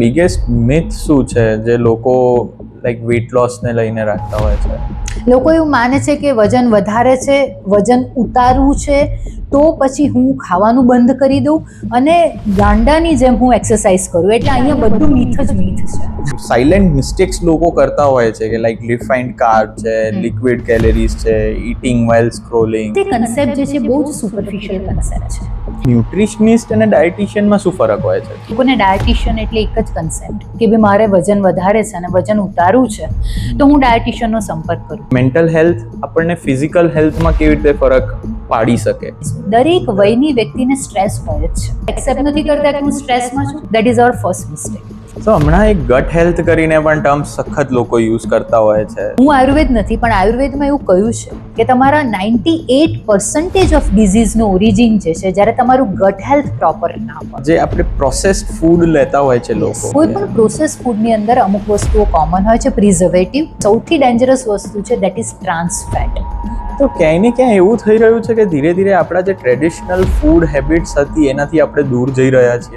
Biggest myth શું છે જે લોકો લાઈક વેટ લોસને લઈને રાખતા હોય છે? લોકો એવું માને છે કે વજન વધારે છે, વજન ઉતારવું છે તો પછી હું ખાવાનું બંધ કરી દઉં અને ગાંડાની જેમ હું એક્સરસાઇઝ કરું. એટલે અહીંયા બધું મીથ જ મીથ છે. સાયલેન્ટ મિસ્ટેક્સ લોકો કરતા હોય છે કે લાઈક રિફાઇન્ડ કાર્બ છે, લિક્વિડ કેલરીઝ છે, ઈટિંગ વાઇલ સ્ક્રોલિંગ. તે કન્સેપ્ટ જે છે બહુ જ સુપરફિશિયલ કન્સેપ્ટ છે. ન્યુટ્રિશનિસ્ટ અને ડાયટિશિયનમાં શું ફરક હોય છે? લોકોને ડાયટિશિયન એટલે એક જ કન્સેપ્ટ કે ભાઈ મારે વજન વધારે છે અને વજન ઉતારવું છે તો હું ડાયટિશિયનનો સંપર્ક કરું. મેન્ટલ હેલ્થ આપણને ફિઝિકલ હેલ્થમાં કેવી રીતે ફરક પાડી શકે? દરેક વયની વ્યક્તિને સ્ટ્રેસ હોય જ છે. એક્સેપ્ટ નથી કરતા કે હું સ્ટ્રેસમાં છું. That is our first mistake. તો હમણાં એક ગટ હેલ્થ કરીને પણ ટર્મ સખત લોકો યુઝ કરતા હોય છે. હું આયુર્વેદ નથી, પણ આયુર્વેદમાં એવું કહ્યું છે કે તમારા 98% ઓફ ડિઝીઝનું ઓરિજિન જે છે જ્યારે તમારું ગટ હેલ્થ પ્રોપર ના હોય. જે આપણે પ્રોસેસ્ડ ફૂડ લેતા હોય છે લોકો, કોઈ પણ પ્રોસેસ ફૂડની અંદર અમુક વસ્તુઓ કોમન હોય છે. પ્રિઝર્વેટિવ સૌથી ડેન્જરસ વસ્તુ છે, દેટ ઇઝ ટ્રાન્સ ફેટ. તો ક્યાંય ને ક્યાંય એવું થઈ રહ્યું છે કે ધીરે ધીરે આપણા જે ટ્રેડિશનલ ફૂડ હેબિટ્સ હતી એનાથી આપણે દૂર જઈ રહ્યા છીએ.